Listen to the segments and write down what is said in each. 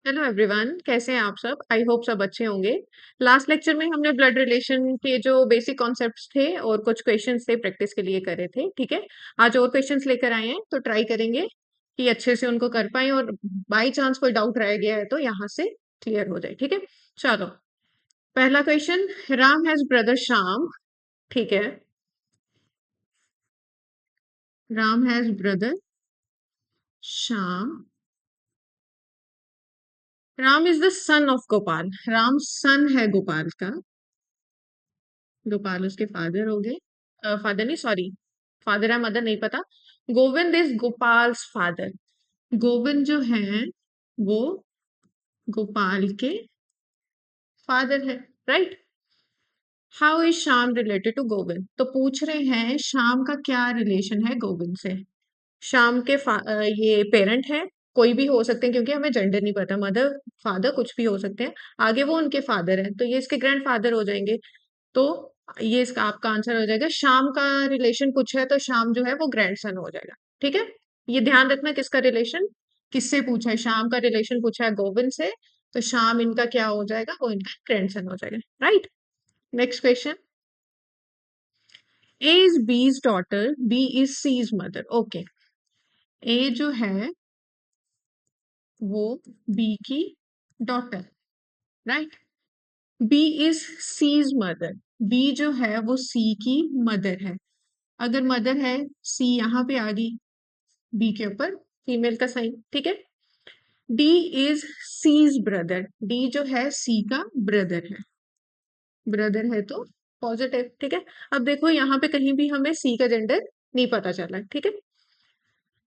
Hello everyone, कैसे हैं आप सब? आई होप सब अच्छे होंगे। लास्ट लेक्चर में हमने ब्लड रिलेशन के जो बेसिक कॉन्सेप्ट्स थे और कुछ क्वेश्चंस थे प्रैक्टिस के लिए करे थे। ठीक है, आज और क्वेश्चंस लेकर आए हैं तो ट्राई करेंगे कि अच्छे से उनको कर पाए और बाई चांस कोई डाउट रह गया है तो यहाँ से क्लियर हो जाए। ठीक है, चलो। पहला question, Ram has brother Shyam. ठीक है, Ram has brother Shyam. Ram is the son of Gopal. Ram son है गोपाल का। गोपाल उसके फादर हो गए। फादर नहीं, सॉरी, फादर है मदर नहीं पता। Govind is Gopal's father. गोविंद जो है वो गोपाल के फादर है, right. How is Shyam related to Govind? तो पूछ रहे हैं श्याम का क्या रिलेशन है गोविंद से। श्याम के ये पेरेंट है, कोई भी हो सकते हैं क्योंकि हमें जेंडर नहीं पता, मदर फादर कुछ भी हो सकते हैं। आगे वो उनके फादर है तो ये इसके ग्रैंड फादर हो जाएंगे। तो ये इसका आपका आंसर हो जाएगा। शाम का रिलेशन पूछा है तो शाम जो है वो ग्रैंडसन हो जाएगा। ठीक है, ये ध्यान रखना किसका रिलेशन किससे पूछा है। शाम का रिलेशन पूछा है गोविंद से, तो शाम इनका क्या हो जाएगा, वो इनका ग्रैंडसन हो जाएगा, right. Next question, A is B's daughter, B is C's mother. Okay, A जो है वो बी की daughter, right. B is C's mother. B जो है वो सी की मदर है। अगर मदर है, सी यहाँ पे आ गई बी के ऊपर, फीमेल का साइन। ठीक है, D is C's brother. D जो है सी का ब्रदर है। ब्रदर है तो पॉजिटिव। ठीक है, अब देखो यहाँ पे कहीं भी हमें सी का जेंडर नहीं पता चला। ठीक है,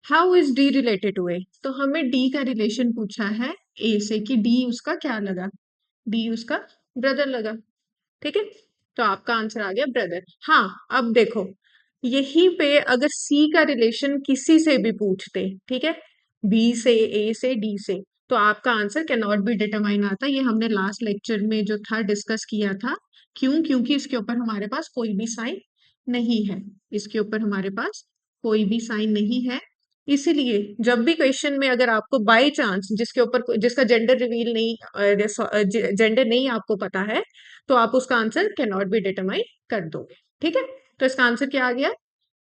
how is D related to A? तो हमें डी का रिलेशन पूछा है ए से कि डी उसका क्या लगा, डी उसका ब्रदर लगा। ठीक है, तो आपका आंसर आ गया ब्रदर। हाँ, अब देखो यहीं पे अगर सी का रिलेशन किसी से भी पूछते, ठीक है, बी से, ए से, डी से, तो आपका answer can not be determine आता। ये हमने लास्ट लेक्चर में जो था डिस्कस किया था। क्यों? क्योंकि इसके ऊपर हमारे पास कोई भी साइन नहीं है। इसके ऊपर हमारे पास कोई भी साइन नहीं है। इसीलिए जब भी क्वेश्चन में अगर आपको बाय चांस जिसके ऊपर जिसका जेंडर रिवील नहीं, जेंडर नहीं आपको पता है, तो आप उसका answer can not be determine कर दोगे। ठीक है, तो इसका आंसर क्या आ गया?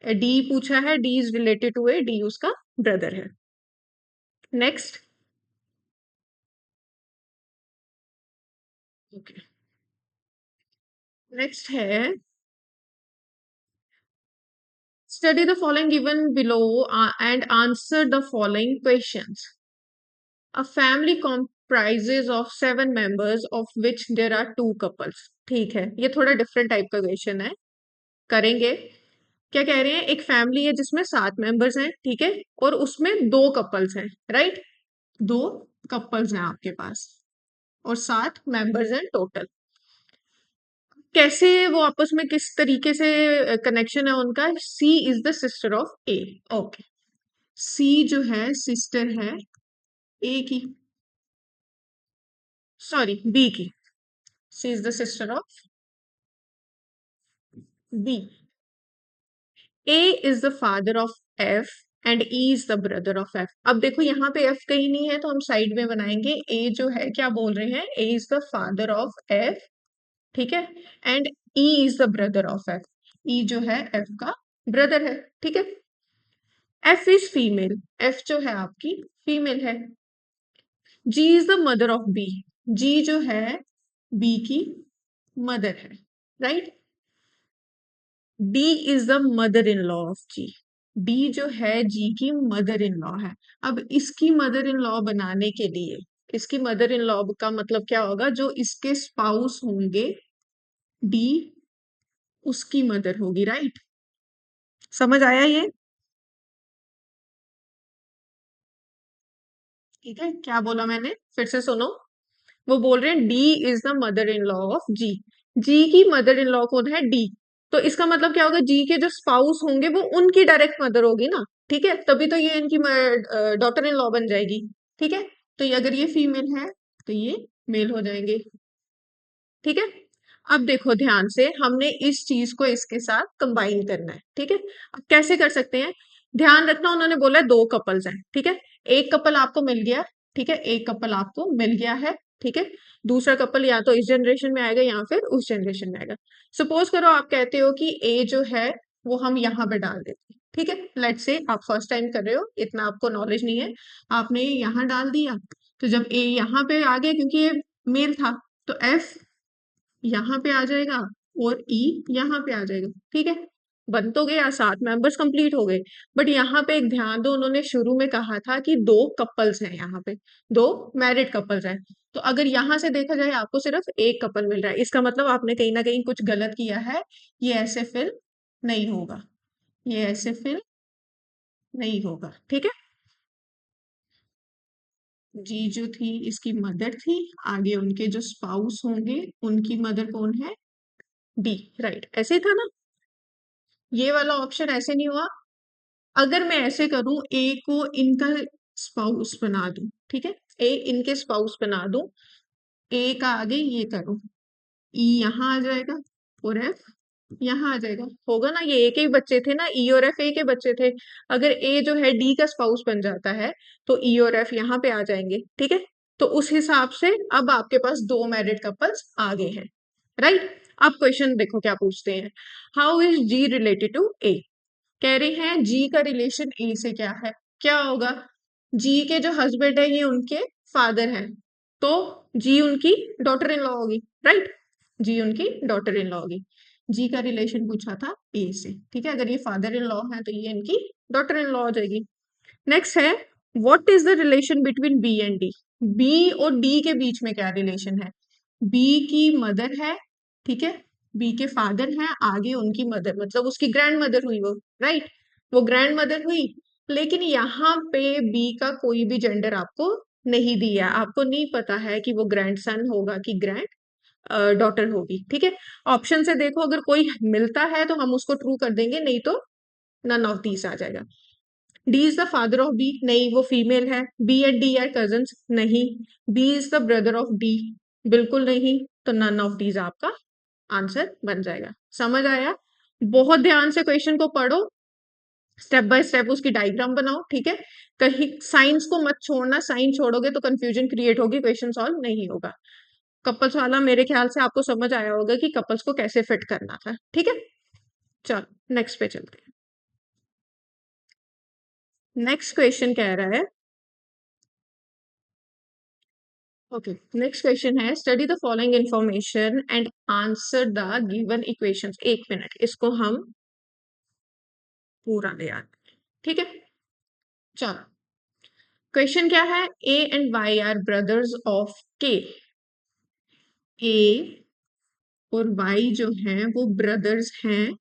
डी पूछा है, D is related to A, D उसका ब्रदर है। नेक्स्ट, ओके, नेक्स्ट है, study the following given below and answer the following questions. A family comprises of 7 members of which there are 2 couples। ठीक है, ये थोड़ा different type का question है, करेंगे। क्या कह रहे हैं, एक फैमिली है जिसमें 7 मेंबर्स हैं, ठीक है, और उसमें 2 कपल्स हैं, राइट। 2 कपल्स हैं आपके पास और 7 मेंबर्स हैं टोटल। कैसे वो आपस में किस तरीके से कनेक्शन है उनका? C is the sister of A. Okay, C जो है सिस्टर है ए की, सॉरी बी की। C is the sister of B. A is the father of F and E is the brother of F. अब देखो यहाँ पे F कहीं नहीं है तो हम साइड में बनाएंगे। ए जो है क्या बोल रहे हैं, A is the father of F, ठीक है, and E is the brother of F. E जो है एफ का ब्रदर है, ठीक है। एफ इज फीमेल, एफ जो है आपकी फीमेल है। G is the mother of B. G जो है बी की मदर है, right. D is the mother in law of G. D जो है जी की मदर इन लॉ है। अब इसकी मदर इन लॉ बनाने के लिए, इसकी मदर इन लॉ का मतलब क्या होगा, जो इसके स्पाउस होंगे डी उसकी मदर होगी, राइट। समझ आया ये? ठीक है, क्या बोला मैंने, फिर से सुनो। वो बोल रहे हैं D is the mother in law of G. G की मदर इन लॉ कौन है? डी। तो इसका मतलब क्या होगा, जी के जो स्पाउस होंगे वो उनकी डायरेक्ट मदर होगी ना, ठीक है, तभी तो ये इनकी डॉटर इन लॉ बन जाएगी। ठीक है, तो ये अगर ये फीमेल है तो ये मेल हो जाएंगे। ठीक है, अब देखो ध्यान से, हमने इस चीज को इसके साथ कंबाइन करना है। ठीक है, अब कैसे कर सकते हैं, ध्यान रखना, उन्होंने बोला 2 कपल्स हैं, ठीक है। एक कपल आपको मिल गया, ठीक है, एक कपल आपको मिल गया है। ठीक है, दूसरा कपल या तो इस जनरेशन में आएगा या फिर उस जनरेशन में आएगा। सपोज करो आप कहते हो कि ए जो है वो हम यहाँ पे डाल देते हैं। ठीक है, लेट्स से आप फर्स्ट टाइम कर रहे हो, इतना आपको नॉलेज नहीं है, आपने यहाँ डाल दिया, तो जब ए यहाँ पे आ गया क्योंकि ये मेल था, तो एफ यहाँ पे आ जाएगा और ई यहाँ पे आ जाएगा। ठीक है, बन तो गया, 7 मेंबर्स कंप्लीट हो गए। बट यहाँ पे एक ध्यान दो, उन्होंने शुरू में कहा था कि 2 कपल्स हैं, यहाँ पे 2 मैरिड कपल्स हैं। तो अगर यहाँ से देखा जाए आपको सिर्फ एक कपल मिल रहा है, इसका मतलब आपने कहीं ना कहीं कुछ गलत किया है। ये ऐसे फिल नहीं होगा, ये ऐसे फिल नहीं होगा। ठीक है, जी जो थी इसकी मदर थी, आगे उनके जो स्पाउस होंगे उनकी मदर कौन है, डी। राइट, ऐसे ही था ना, ये वाला ऑप्शन ऐसे नहीं हुआ। अगर मैं ऐसे करूं, ए को इनका स्पाउस बना दूं, ठीक है, ए इनके स्पाउस बना दूं, ए का आगे ये करूं, ई यहाँ आ जाएगा और एफ यहाँ आ जाएगा, होगा ना, ये ए के ही बच्चे थे ना, ई और एफ ए के बच्चे थे। अगर ए जो है डी का स्पाउस बन जाता है तो ई और एफ यहाँ पे आ जाएंगे। ठीक है, तो उस हिसाब से अब आपके पास 2 मैरिड कपल्स आ गए हैं। राइट, अब क्वेश्चन देखो क्या पूछते हैं, how is G related to A. कह रहे हैं जी का रिलेशन ए से क्या है, क्या होगा, जी के जो हस्बैंड है ये उनके फादर हैं, तो जी उनकी डॉटर इन लॉ होगी। राइट, जी उनकी डॉटर इन लॉ होगी। जी का रिलेशन पूछा था ए से। ठीक है, अगर ये फादर इन लॉ है तो ये इनकी डॉटर इन लॉ हो जाएगी। नेक्स्ट है, what is the relation between B and D. B और डी के बीच में क्या रिलेशन है, बी की मदर है, ठीक है, बी के फादर हैं, आगे उनकी मदर मतलब उसकी ग्रैंड मदर हुई वो। राइट, वो ग्रैंड मदर हुई, लेकिन यहाँ पे बी का कोई भी जेंडर आपको नहीं दिया, आपको नहीं पता है कि वो ग्रैंड सन होगा कि ग्रैंड डॉटर होगी। ठीक है, ऑप्शन से देखो, अगर कोई मिलता है तो हम उसको ट्रू कर देंगे, नहीं तो नन ऑफ दीज आ जाएगा। D is the father of B, नहीं वो फीमेल है। B and D are cousins, नहीं। B is the brother of D, बिल्कुल नहीं, तो नन ऑफ दीज आपका आंसर बन जाएगा। समझ आया, बहुत ध्यान से क्वेश्चन को पढ़ो, स्टेप बाय स्टेप उसकी डायग्राम बनाओ। ठीक है, कहीं साइंस को मत छोड़ना, साइन छोड़ोगे तो कंफ्यूजन क्रिएट होगी, क्वेश्चन सॉल्व नहीं होगा। कपल्स वाला मेरे ख्याल से आपको समझ आया होगा कि कपल्स को कैसे फिट करना था। ठीक है, चलो नेक्स्ट पे चलते हैं। नेक्स्ट क्वेश्चन कह रहा है, ओके, नेक्स्ट क्वेश्चन है, study the following information and answer the given equations. 1 minute, इसको हम पूरा ले आते हैं। ठीक है, चलो क्वेश्चन क्या है, A and Y are brothers of K. A और वाई जो हैं वो ब्रदर्स हैं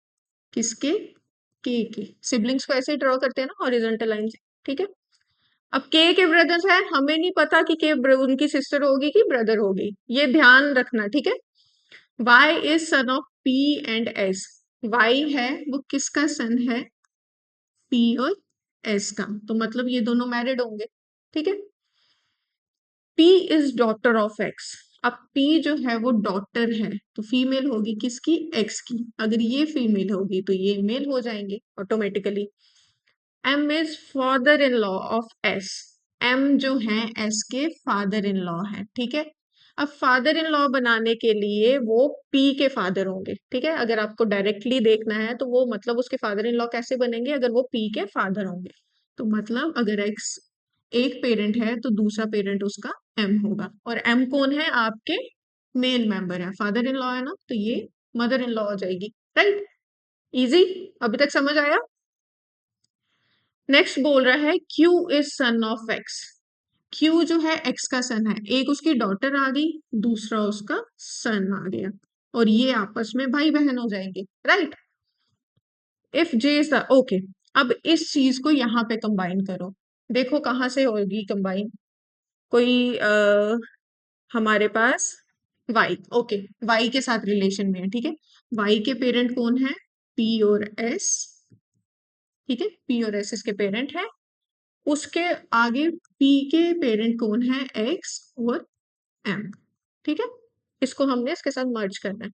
किसके, के सिबलिंग्स को ऐसे ड्रॉ करते हैं ना हॉरिजॉन्टल लाइन से। ठीक है, अब के ब्रदर्स हैं, हमें नहीं पता कि उनकी सिस्टर होगी कि ब्रदर होगी, ये ध्यान रखना। ठीक है, Y is son of P and S, Y है वो किसका सन है, पी और एस का, तो मतलब ये दोनों मैरिड होंगे। ठीक है, P is daughter of x, अब पी जो है वो डॉटर है तो फीमेल होगी किसकी, एक्स की, अगर ये फीमेल होगी तो ये मेल हो जाएंगे automatically. M is father in law of S, M जो है एस के फादर इन लॉ है। ठीक है, अब फादर इन लॉ बनाने के लिए वो पी के फादर होंगे। ठीक है, अगर आपको डायरेक्टली देखना है तो वो मतलब उसके फादर इन लॉ कैसे बनेंगे, अगर वो पी के फादर होंगे, तो मतलब अगर एक्स एक पेरेंट है तो दूसरा पेरेंट उसका एम होगा, और एम कौन है, आपके मेल मेंबर है, फादर इन लॉ है ना, तो ये मदर इन लॉ हो जाएगी। राइट, इजी, अभी तक समझ आया। नेक्स्ट बोल रहा है Q is son of x, Q जो है एक्स का सन है, एक उसकी डॉटर आ गई, दूसरा उसका सन आ गया, और ये आपस में भाई बहन हो जाएंगे। Right, if J is the, okay, अब इस चीज को यहाँ पे कंबाइन करो, देखो कहाँ से होगी कंबाइन, कोई हमारे पास y, ओके, y के साथ रिलेशन में है। ठीक है, y के पेरेंट कौन है, p और s। ठीक है, p और s इसके पेरेंट है, उसके आगे p के पेरेंट कौन है, x और m। ठीक है, इसको हमने इसके साथ मर्ज करना है,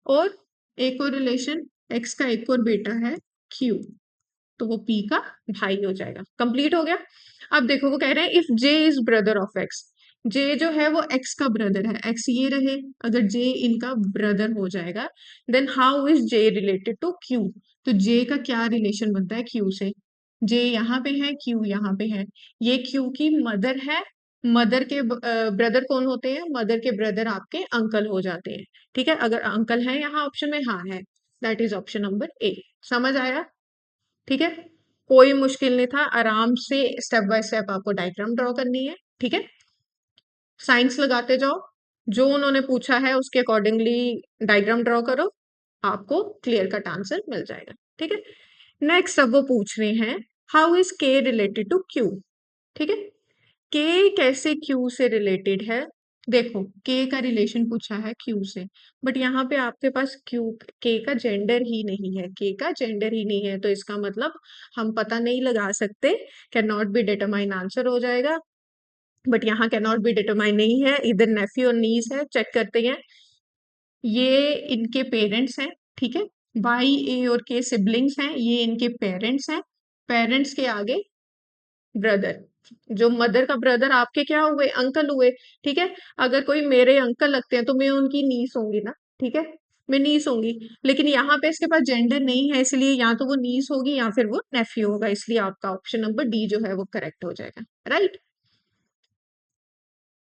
और एक और रिलेशन x का एक और बेटा है q। तो वो पी का भाई हो जाएगा। कंप्लीट हो गया। अब देखो वो कह रहे हैं if J is brother of X, J जो है वो एक्स का ब्रदर है, एक्स ये रहे, अगर जे इनका ब्रदर हो जाएगा, then how is J related to Q. तो जे का क्या रिलेशन बनता है क्यू से। जे यहाँ पे है, क्यू यहाँ पे है, ये क्यू की मदर है। मदर के ब्रदर कौन होते हैं, मदर के ब्रदर आपके अंकल हो जाते हैं। ठीक है, अगर अंकल है यहाँ ऑप्शन में, हाँ है, that is option number A. समझ आया? ठीक है, कोई मुश्किल नहीं था, आराम से स्टेप बाय स्टेप आपको डायग्राम ड्रॉ करनी है। ठीक है, साइंस लगाते जाओ, जो उन्होंने पूछा है उसके अकॉर्डिंगली डायग्राम ड्रॉ करो, आपको क्लियर कट आंसर मिल जाएगा। ठीक है, नेक्स्ट अब वो पूछ रहे हैं हाउ इज के रिलेटेड टू क्यू। ठीक है, के कैसे क्यू से रिलेटेड है। देखो के का रिलेशन पूछा है क्यू से, बट यहाँ पे आपके पास क्यू, के का जेंडर ही नहीं है, के का जेंडर ही नहीं है, तो इसका मतलब हम पता नहीं लगा सकते, can not be determine answer हो जाएगा। बट यहाँ कैन नॉट बी डिटरमाइन नहीं है, इधर नेफ्यू और नीस है, चेक करते हैं। ये इनके पेरेंट्स हैं। ठीक है, वाई ए और के सिबलिंग्स हैं, ये इनके पेरेंट्स हैं। पेरेंट्स के आगे ब्रदर, जो मदर का ब्रदर आपके क्या हुए, अंकल हुए। ठीक है, अगर कोई मेरे अंकल लगते हैं तो मैं उनकी नीस होंगी ना। ठीक है, मैं नीस होंगी, लेकिन यहाँ पे इसके पास जेंडर नहीं है, इसलिए या तो वो नीस होगी या फिर वो नेफ्यू होगा, इसलिए आपका ऑप्शन नंबर डी जो है वो करेक्ट हो जाएगा। Right,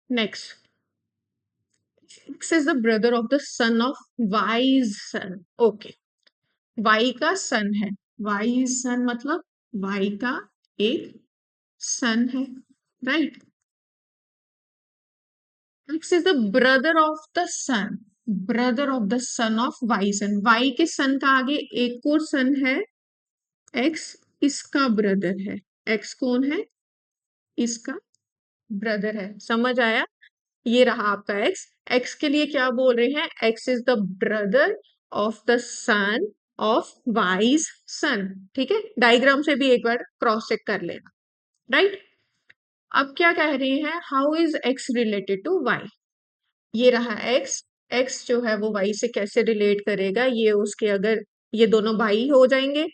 next, X is the brother of the son of Y's son. Okay, Y का सन है, Y's son मतलब Y का एक सन है। Right, X is the brother of the son, brother of the son of Y son। Y के सन का आगे एक और सन है, X इसका ब्रदर है। X कौन है, इसका ब्रदर है। समझ आया? ये रहा आपका एक्स। एक्स के लिए क्या बोल रहे हैं, X is the brother of the son of Y's son. ठीक है, डायग्राम से भी एक बार क्रॉस चेक कर लेना। राइट, अब क्या कह रहे हैं, how is X related to Y. ये रहा एक्स, एक्स जो है वो वाई से कैसे रिलेट करेगा, ये उसके अगर, ये दोनों भाई हो जाएंगे,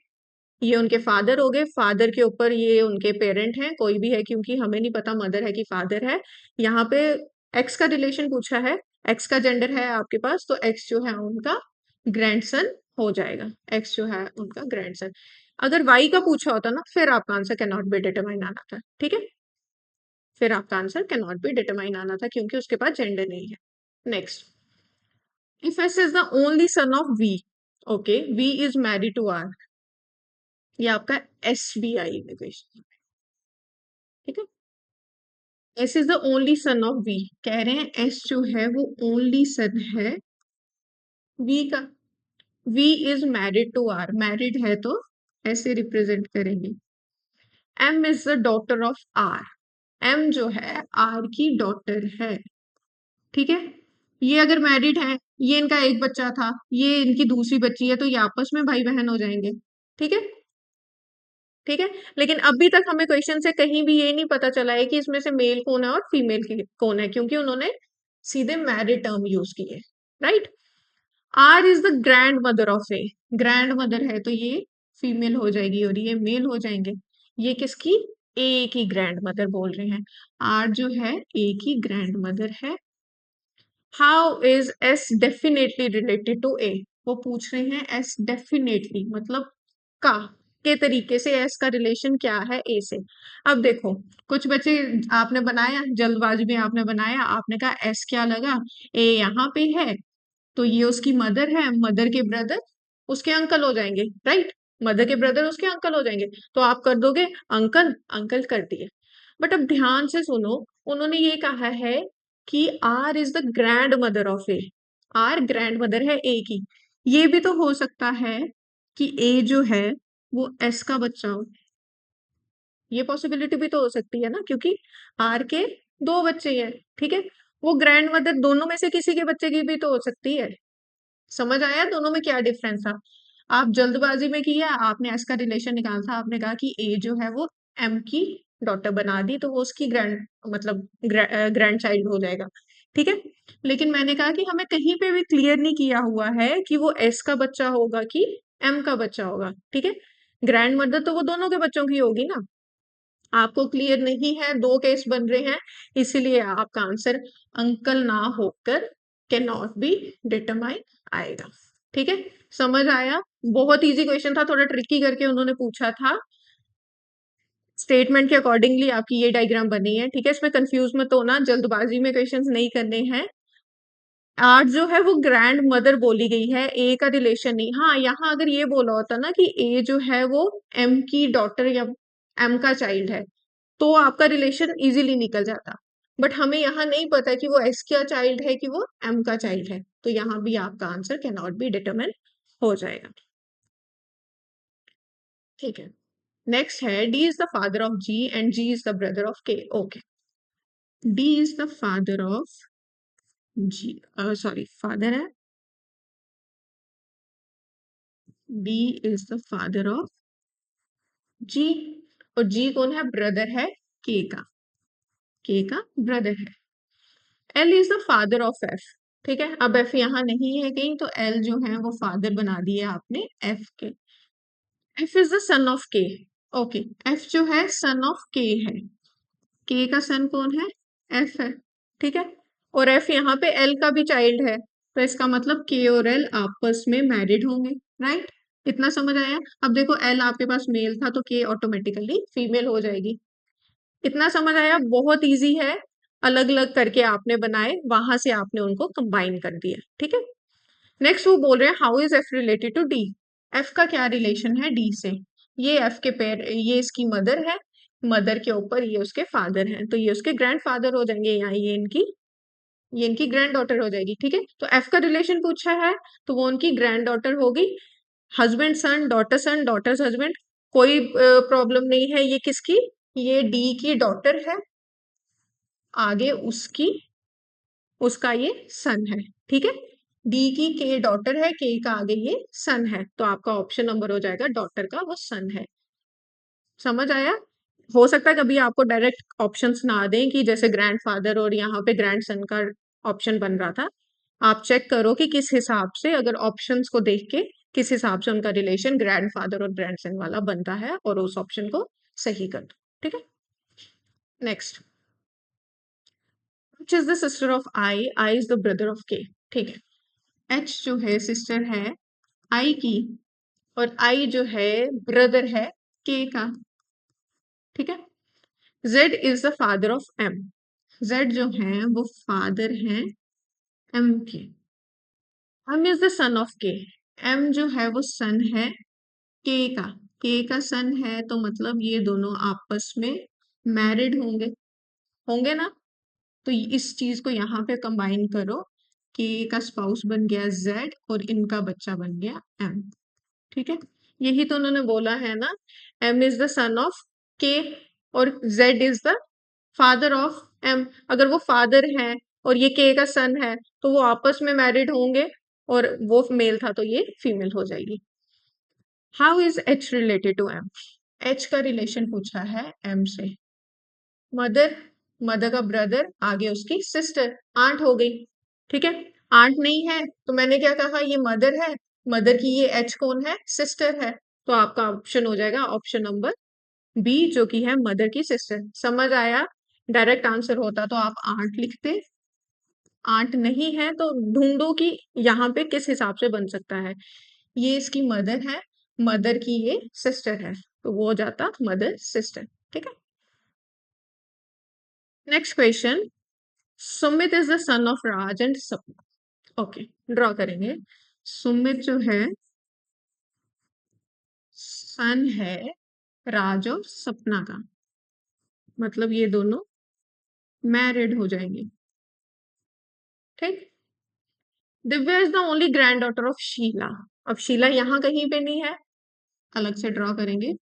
ये उनके फादर हो गए, फादर के ऊपर ये उनके पेरेंट हैं, कोई भी है, क्योंकि हमें नहीं पता मदर है कि फादर है। यहाँ पे एक्स का रिलेशन पूछा है, एक्स का जेंडर है आपके पास, तो एक्स जो है उनका ग्रैंडसन हो जाएगा, एक्स जो है उनका ग्रैंडसन। अगर वाई का पूछा होता ना, फिर आपका answer can not be determine आना था। ठीक है, फिर आपका answer can not be determine आना था, क्योंकि उसके पास जेंडर नहीं है। Next, if S is the only son of V, okay, V is married to R, ये आपका एस बी आई में क्वेश्चन। ठीक है, S is the only son of V, कह रहे हैं एस जो है वो ओनली सन है वी का। V is married to R, married है तो ऐसे रिप्रेजेंट करेंगे। M is the daughter of R, M जो है आर की डॉटर है। ठीक है, ये अगर मैरिड है, ये इनका एक बच्चा था, ये इनकी दूसरी बच्ची है, तो ये आपस में भाई बहन हो जाएंगे। ठीक है, ठीक है, लेकिन अभी तक हमें क्वेश्चन से कहीं भी ये नहीं पता चला है कि इसमें से मेल कौन है और फीमेल कौन है, क्योंकि उन्होंने सीधे मैरिड टर्म यूज की है। Right, R is the grandmother of A, grandmother है तो ये फीमेल हो जाएगी और ये मेल हो जाएंगे। ये किसकी, ए की ग्रैंड मदर बोल रहे हैं, आर जो है ए की ग्रैंड मदर है। How is S definitely related to A, वो पूछ रहे हैं एस डेफिनेटली मतलब का, के तरीके से एस का रिलेशन क्या है ए से। अब देखो, कुछ बच्चे आपने बनाया, जल्दबाजी में आपने बनाया, आपने कहा एस क्या लगा, ए यहाँ पे है, तो ये उसकी मदर है, मदर के ब्रदर उसके अंकल हो जाएंगे। राइट, मदर के ब्रदर उसके अंकल हो जाएंगे, तो आप कर दोगे अंकल, अंकल कर दिए। बट अब ध्यान से सुनो, उन्होंने ये कहा है कि R is the grandmother of A, R grandmother है ए की। ये भी तो हो सकता है कि ए जो है वो एस का बच्चा हो, ये पॉसिबिलिटी भी तो हो सकती है ना, क्योंकि आर के दो बच्चे हैं। ठीक है, वो ग्रैंड मदर दोनों में से किसी के बच्चे की भी तो हो सकती है। समझ आया दोनों में क्या डिफरेंस था? आप जल्दबाजी में किया, आपने एस का रिलेशन निकाला था, आपने कहा कि ए जो है वो एम की डॉटर बना दी, तो वो उसकी ग्रैंड मतलब ग्रैंड चाइल्ड हो जाएगा। ठीक है, लेकिन मैंने कहा कि हमें कहीं पे भी क्लियर नहीं किया हुआ है कि वो एस का बच्चा होगा कि एम का बच्चा होगा। ठीक है, ग्रैंड मदर तो वो दोनों के बच्चों की होगी ना। आपको क्लियर नहीं है, दो केस बन रहे हैं, इसीलिए आपका आंसर अंकल ना होकर कैन नॉट बी डिटरमाइन आएगा। ठीक है, समझ आया? बहुत इजी क्वेश्चन था, थोड़ा ट्रिकी करके उन्होंने पूछा था। स्टेटमेंट के अकॉर्डिंगली आपकी ये डायग्राम बनी है। ठीक है, इसमें कंफ्यूज मत होना, जल्दबाजी में क्वेश्चंस नहीं करने हैं। आठ जो है वो ग्रैंड मदर बोली गई है, ए का रिलेशन नहीं। हाँ, यहाँ अगर ये बोला होता ना कि ए जो है वो एम की डॉटर या एम का चाइल्ड है, तो आपका रिलेशन इजीली निकल जाता। बट हमें यहाँ नहीं पता कि वो एस का चाइल्ड है कि वो एम का चाइल्ड है, तो यहाँ भी आपका answer can not be determine हो जाएगा। ठीक है, नेक्स्ट है D is the father of G and G is the brother of K. Okay, D is the father of G, sorry father है, D is the father of G, और G कौन है? Brother है के का brother है। L is the father of F. ठीक है, अब एफ यहाँ नहीं है कहीं, तो एल जो है वो फादर बना दिए आपने एफ के। F is the son of K. Okay, F जो है सन ऑफ के है, के का सन कौन है? एफ है। ठीक है, और एफ यहाँ पे एल का भी चाइल्ड है, तो इसका मतलब के और एल आपस में मैरिड होंगे। राइट, इतना समझ आया? अब देखो एल आपके पास मेल था, तो के ऑटोमेटिकली फीमेल हो जाएगी। इतना समझ आया? बहुत इजी है, अलग अलग करके आपने बनाए, वहां से आपने उनको कंबाइन कर दिया। ठीक है, नेक्स्ट वो बोल रहे हैं how is F related to D. F का क्या रिलेशन है डी से? ये एफ के पेयर, ये इसकी मदर है, मदर के ऊपर ये उसके फादर हैं, तो ये उसके ग्रैंड फादर हो जाएंगे, यहाँ ये इनकी ग्रैंड डॉटर हो जाएगी। ठीक है, तो एफ का रिलेशन पूछा है, तो वो उनकी ग्रैंड डॉटर होगी। हस्बैंड सन, डॉटर्स हस्बैंड, कोई प्रॉब्लम नहीं है। ये किसकी? ये डी की डॉटर है, आगे उसका ये सन है। ठीक है, डी की के डॉटर है, के का आगे ये सन है, तो आपका ऑप्शन नंबर हो जाएगा डॉटर का वो सन है। समझ आया? हो सकता है कभी आपको डायरेक्ट ऑप्शंस ना दें कि जैसे ग्रैंडफादर और यहाँ पे ग्रैंड सन का ऑप्शन बन रहा था। आप चेक करो कि किस हिसाब से, अगर ऑप्शंस को देख के किस हिसाब से उनका रिलेशन ग्रैंडफादर और ग्रैंडसन वाला बनता है, और उस ऑप्शन को सही कर दो। ठीक है, next, which is the sister of I is the brother of K। ठीक है, H जो है सिस्टर है I की, और I जो है ब्रदर है K का। ठीक है, Z is the father of M। Z जो है वो फादर है M के। M is the son of K। M जो है वो सन है K का। K का सन है, तो मतलब ये दोनों आपस में मैरिड होंगे, होंगे ना? तो इस चीज को यहाँ पे कंबाइन करो, के का स्पाउस बन गया Z और इनका बच्चा बन गया M। ठीक है, यही तो उन्होंने बोला है ना, M is the son of के और Z is the father of M। अगर वो फादर है और ये के का सन है, तो वो आपस में मैरिड होंगे, और वो मेल था तो ये फीमेल हो जाएगी। How is H related to M। H का रिलेशन पूछा है M से। मदर, मदर का ब्रदर, आगे उसकी सिस्टर, आंट हो गई। ठीक है, आंट नहीं है तो मैंने क्या कहा, ये मदर है, मदर की ये एच कौन है? सिस्टर है, तो आपका ऑप्शन हो जाएगा ऑप्शन नंबर बी, जो कि है मदर की सिस्टर। समझ आया? डायरेक्ट आंसर होता तो आप आंट लिखते, आंट नहीं है तो ढूंढो कि यहाँ पे किस हिसाब से बन सकता है। ये इसकी मदर है, मदर की ये सिस्टर है, तो वो हो जाता मदर सिस्टर। ठीक है, next question, Sumit is the son of Raj and सपना। ओके, ड्रॉ करेंगे। सुमित जो है सन है राज और सपना का, मतलब ये दोनों मैरिड हो जाएंगे। ठीक, Divya is the only granddaughter of Sheela. अब शीला यहाँ कहीं पे नहीं है, अलग से ड्रॉ करेंगे।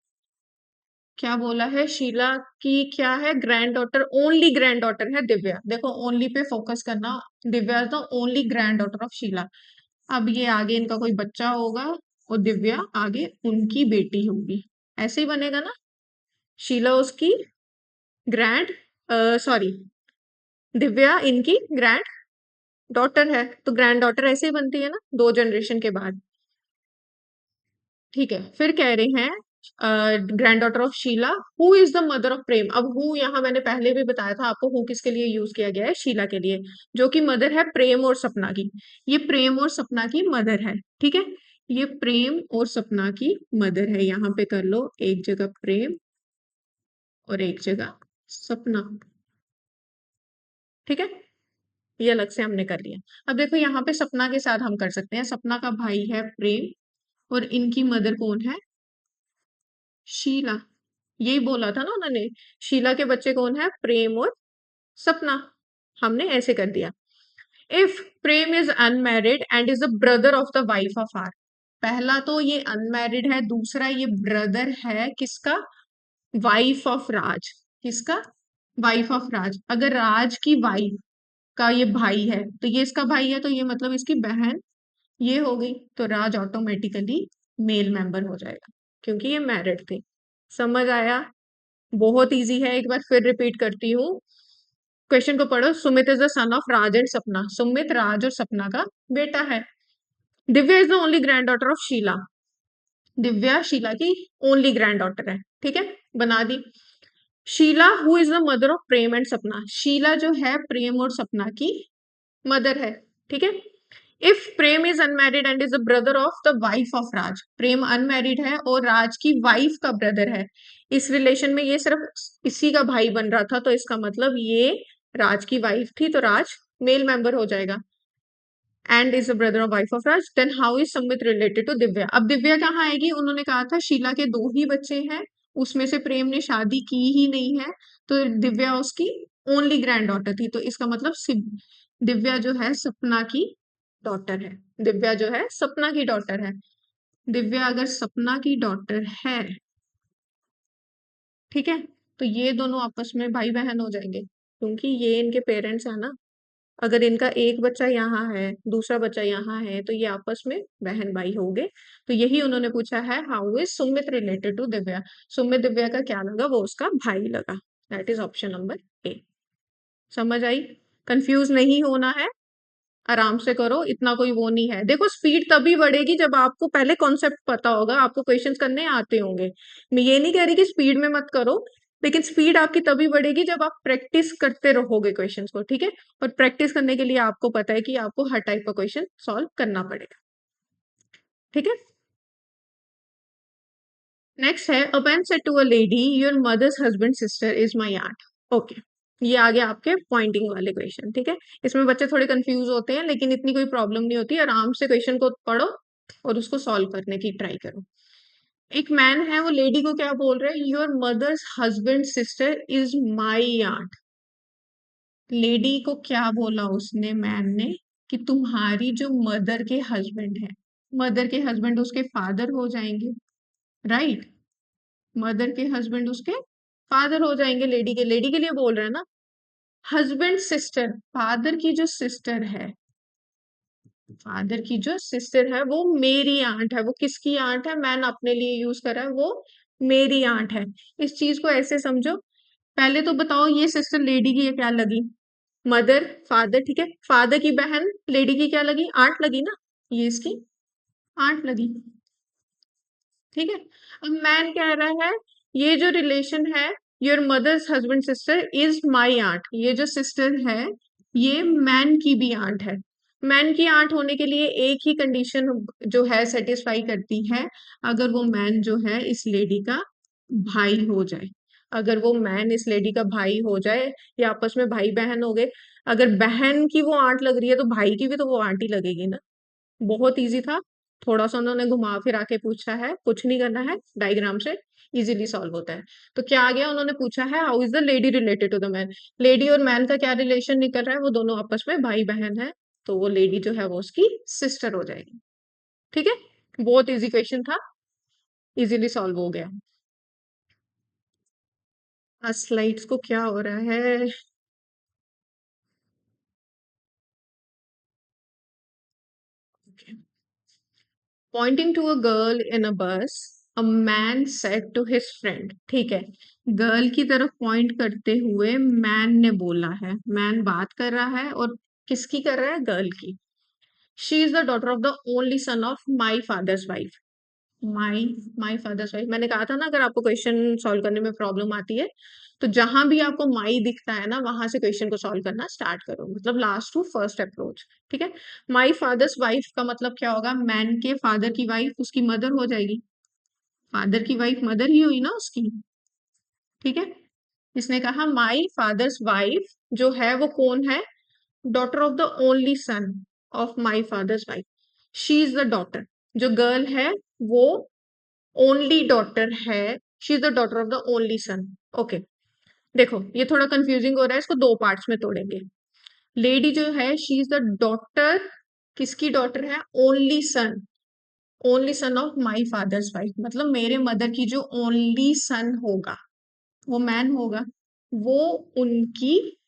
क्या बोला है? शीला की क्या है? Granddaughter, only granddaughter है दिव्या। देखो ओनली पे फोकस करना, Divya is the only granddaughter of Sheela. अब ये आगे इनका कोई बच्चा होगा, और दिव्या आगे उनकी बेटी होगी, ऐसे ही बनेगा ना। शीला उसकी ग्रैंड, सॉरी, दिव्या इनकी ग्रैंड डॉटर है, तो ग्रैंड डॉटर ऐसे ही बनती है ना, दो जनरेशन के बाद। ठीक है, फिर कह रहे हैं granddaughter of Sheela. Who is the mother of Prem. अब हु यहाँ मैंने पहले भी बताया था आपको, हु किसके लिए यूज किया गया है, शीला के लिए, जो कि मदर है प्रेम और सपना की। ये प्रेम और सपना की मदर है, ठीक है। ये प्रेम और सपना की मदर है, यहाँ पे कर लो एक जगह प्रेम और एक जगह सपना, ठीक है। ये अलग से हमने कर लिया। अब देखो यहाँ पे सपना के साथ हम कर सकते हैं, सपना का भाई है प्रेम और इनकी मदर कौन है, शीला। यही बोला था ना उन्होंने, शीला के बच्चे कौन है, प्रेम और सपना। हमने ऐसे कर दिया। If Prem is unmarried and is the brother of the wife of R. पहला तो ये अनमैरिड है, दूसरा ये ब्रदर है किसका, वाइफ ऑफ राज। किसका, वाइफ ऑफ राज। अगर राज की वाइफ का ये भाई है तो ये इसका भाई है, तो ये मतलब इसकी बहन ये हो गई, तो राज ऑटोमेटिकली मेल मेंबर हो जाएगा क्योंकि ये मैरिड थे। समझ आया, बहुत इजी है, एक बार फिर रिपीट करती हूँ। क्वेश्चन को पढ़ो। Sumit is the son of Raj and Sapna. Sumit Raj और सपना का बेटा है। Divya is the only granddaughter of Sheela. Divya Sheela की ओनली ग्रैंड डॉटर है, ठीक है, बना दी। Sheela who is the mother of Prem and Sapna. Sheela जो है प्रेम और सपना की मदर है, ठीक है। If Prem is unmarried and is the brother of the wife of Raj. Prem unmarried है और राज की वाइफ का ब्रदर है। इस रिलेशन में ये सिर्फ इसी का भाई बन रहा था, तो इसका मतलब ये राज की वाइफ थी, तो राज मेल मेंबर हो जाएगा। And is the brother of wife of Raj, then how is Sumit related to Divya. अब दिव्या कहाँ आएगी, उन्होंने कहा था शीला के दो ही बच्चे हैं, उसमें से प्रेम ने शादी की ही नहीं है, तो दिव्या उसकी ओनली ग्रैंड डॉटर थी, तो इसका मतलब दिव्या जो है सपना की डॉटर है। दिव्या जो है सपना की डॉटर है। दिव्या अगर सपना की डॉटर है, ठीक है, तो ये दोनों आपस में भाई बहन हो जाएंगे क्योंकि ये इनके पेरेंट्स है ना। अगर इनका एक बच्चा यहाँ है, दूसरा बच्चा यहाँ है, तो ये आपस में बहन भाई हो गए। तो यही उन्होंने पूछा है, how is Sumit related to Divya. Sumit Divya का क्या लगा, वो उसका भाई लगा। That is option number A. समझ आई, कंफ्यूज नहीं होना है, आराम से करो, इतना कोई वो नहीं है। देखो स्पीड तभी बढ़ेगी जब आपको पहले कॉन्सेप्ट पता होगा, आपको क्वेश्चंस करने आते होंगे। मैं ये नहीं कह रही कि स्पीड में मत करो, लेकिन स्पीड आपकी तभी बढ़ेगी जब आप प्रैक्टिस करते रहोगे क्वेश्चंस को, ठीक है। और प्रैक्टिस करने के लिए आपको पता है कि आपको हर टाइप का क्वेश्चन सॉल्व करना पड़ेगा, ठीक है। नेक्स्ट है, a man said to a lady, your mother's husband sister is my aunt. Okay, ये आ गया आपके पॉइंटिंग वाले क्वेश्चन, ठीक है। इसमें बच्चे थोड़े कंफ्यूज होते हैं, लेकिन इतनी कोई प्रॉब्लम नहीं होती, आराम से क्वेश्चन को पढ़ो और उसको सॉल्व करने की ट्राई करो। एक मैन है, वो लेडी को क्या बोल रहे हैं, your mother's husband sister is my aunt. Lady को क्या बोला उसने, मैन ने, कि तुम्हारी जो मदर के हस्बैंड है, मदर के हस्बैंड उसके फादर हो जाएंगे, राइट। मदर के हस्बैंड उसके फादर हो जाएंगे, लेडी के लिए बोल रहे हैं ना। हस्बैंड सिस्टर, फादर की जो सिस्टर है, फादर की जो सिस्टर है वो मेरी आंट है। वो किसकी आंट है, मैंने अपने लिए यूज करा है, वो मेरी आंट है। इस चीज को ऐसे समझो। पहले तो बताओ ये सिस्टर लेडी की क्या लगी, मदर फादर, ठीक है। फादर की बहन लेडी की क्या लगी, आंट लगी ना, ये इसकी आंट लगी, ठीक है। अब मैन कह रहा है, ये जो रिलेशन है, your mother's husband sister is my aunt, ये जो सिस्टर है ये मैन की भी आंट है। मैन की आंट होने के लिए एक ही कंडीशन जो है सेटिस्फाई करती है, अगर वो मैन जो है इस लेडी का भाई हो जाए। अगर वो मैन इस लेडी का भाई हो जाए, या आपस में भाई बहन हो गए। अगर बहन की वो आंट लग रही है तो भाई की भी तो वो आंट ही लगेगी ना। बहुत इजी था, थोड़ा सा उन्होंने घुमा फिरा के पूछा है, कुछ नहीं करना है, डायग्राम से इजीली सॉल्व होता है। तो क्या आ गया, उन्होंने पूछा है how is the lady related to the man. Lady और मैन का क्या रिलेशन निकल रहा है, वो दोनों आपस में भाई बहन है, तो वो लेडी जो है वो उसकी सिस्टर हो जाएगी, ठीक है। बहुत इजी क्वेश्चन था, इजीली सॉल्व हो गया। आज स्लाइड्स को क्या हो रहा है, pointing to a girl in a bus, a man said to his friend, ठीक है। गर्ल की तरफ पॉइंट करते हुए मैन ने बोला है, मैन बात कर रहा है और किसकी कर रहा है, गर्ल की। She is the daughter of the only son of my father's wife. My my father's wife, मैंने कहा था ना अगर आपको क्वेश्चन सॉल्व करने में प्रॉब्लम आती है तो जहां भी आपको माई दिखता है ना वहां से क्वेश्चन को सॉल्व करना स्टार्ट करो, मतलब लास्ट टू फर्स्ट अप्रोच। ठीक है। माई फादर्स वाइफ का मतलब क्या होगा, मैन के फादर की वाइफ उसकी मदर हो जाएगी, फादर की वाइफ मदर ही हुई ना उसकी। ठीक है। इसने कहा माई फादर्स वाइफ जो है वो कौन है, daughter of the only son of my father's wife, she is the daughter, जो गर्ल है वो ओनली डॉटर है, she is the daughter of the only sun. Okay. देखो ये थोड़ा कंफ्यूजिंग हो रहा है, इसको दो पार्ट्स में तोड़ेंगे। लेडी जो है शी इज द डॉटर, किसकी डॉटर है, only son, only son of my father's wife, मतलब मेरे मदर की जो ओनली सन होगा वो मैन होगा, वो उनकी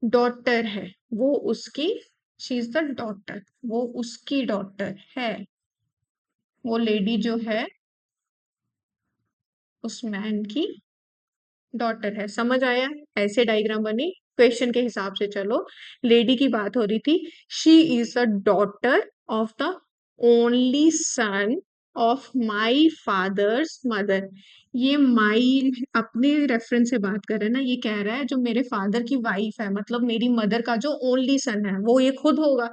डॉटर है, वो उसकी, शी इज द डॉटर, वो उसकी डॉटर है, वो लेडी जो है उस मैन की डॉटर है। समझ आया, ऐसे डायग्राम बनी, क्वेश्चन के हिसाब से चलो। लेडी की बात हो रही थी, she is a daughter of the only son of my father's mother. ये माई अपने रेफरेंस से बात कर रहे हैं ना, ये कह रहा है जो मेरे फादर की वाइफ है, मतलब मेरी मदर का जो ओनली सन है वो ये खुद होगा,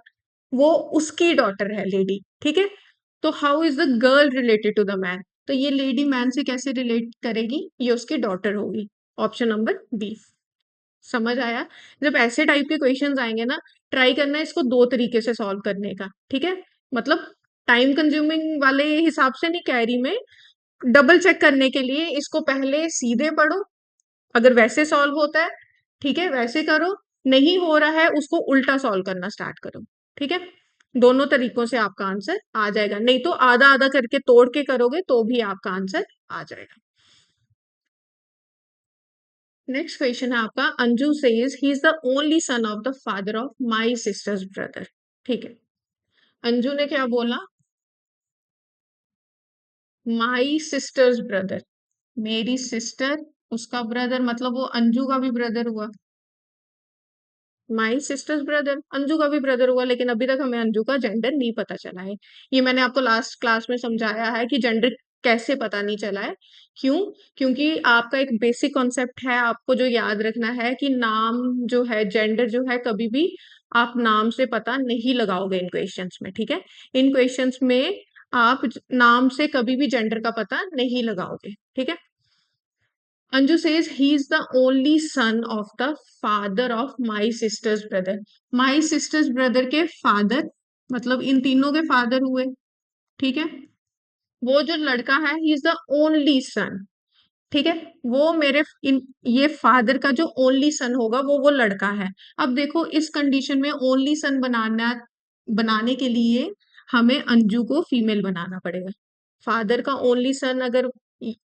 वो उसकी डॉटर है लेडी। ठीक है। तो how is the girl related to the man, तो ये लेडी मैन से कैसे रिलेट करेगी, ये उसकी डॉटर होगी, ऑप्शन नंबर बी। समझ आया। जब ऐसे टाइप के क्वेश्चंस आएंगे ना, ट्राई करना है इसको दो तरीके से सॉल्व करने का। ठीक है। मतलब टाइम कंज्यूमिंग वाले हिसाब से नहीं कह रही मैं, डबल चेक करने के लिए इसको पहले सीधे पढ़ो, अगर वैसे सॉल्व होता है ठीक है वैसे करो, नहीं हो रहा है उसको उल्टा सॉल्व करना स्टार्ट करो। ठीक है। दोनों तरीकों से आपका आंसर आ जाएगा, नहीं तो आधा आधा करके तोड़ के करोगे तो भी आपका आंसर आ जाएगा। नेक्स्ट क्वेश्चन है आपका, Anju says he is the only son of the father of my sister's brother. ठीक है। अंजू ने क्या बोला, माई सिस्टर्स ब्रदर, मेरी सिस्टर उसका ब्रदर, मतलब वो अंजू का भी ब्रदर हुआ। माई सिस्टर्स ब्रदर अंजू का भी ब्रदर हुआ, लेकिन अभी तक हमें अंजू का जेंडर नहीं पता चला है। ये मैंने आपको लास्ट क्लास में समझाया है कि जेंडर कैसे पता नहीं चला है। क्यों? क्योंकि आपका एक बेसिक कॉन्सेप्ट है, आपको जो याद रखना है कि नाम जो है, जेंडर जो है, कभी भी आप नाम से पता नहीं लगाओगे इन क्वेश्चंस में। ठीक है। इन क्वेश्चंस में आप नाम से कभी भी जेंडर का पता नहीं लगाओगे। ठीक है। Anju says he is the only son of the father of my sister's brother. My sister's brother के father, मतलब इन तीनों के father हुए। ठीक है। वो जो लड़का है he is the only son। ठीक है। वो मेरे इन ये फादर का जो ओनली सन होगा वो लड़का है। अब देखो इस कंडीशन में ओनली सन बनाने के लिए हमें अंजू को फीमेल बनाना पड़ेगा। फादर का ओनली सन अगर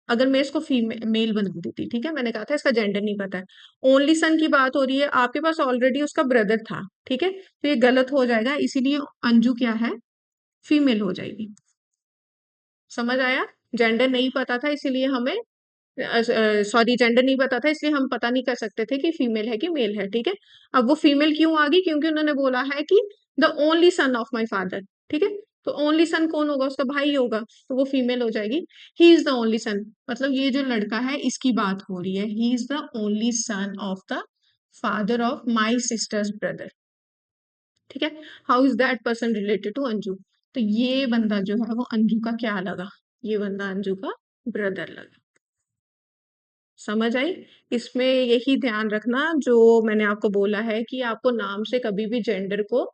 अगर मैं इसको फीमेल मेल बना देती, ठीक है, मैंने कहा था इसका जेंडर नहीं पता है, ओनली सन की बात हो रही है, आपके पास ऑलरेडी उसका ब्रदर था। ठीक है। तो ये गलत हो जाएगा, इसीलिए अंजू क्या है, फीमेल हो जाएगी। समझ आया। जेंडर नहीं पता था इसीलिए हमें, सॉरी जेंडर नहीं पता था इसलिए हम पता नहीं कर सकते थे कि फीमेल है कि मेल है। ठीक है। अब वो फीमेल क्यों आ गई, क्योंकि उन्होंने बोला है कि the only son of my father. ठीक है। तो ओनली सन कौन होगा, उसका भाई होगा, तो वो फीमेल हो जाएगी। ही इज द ओनली सन, मतलब ये जो लड़का है इसकी बात हो रही है, he is the only son of the father of my sister's brother. ठीक है। How is that person related to Anju, तो ये बंदा जो है वो अंजू का क्या लगा, ये बंदा अंजू का ब्रदर लगा। समझ आई। इसमें यही ध्यान रखना जो मैंने आपको बोला है कि आपको नाम से कभी भी जेंडर को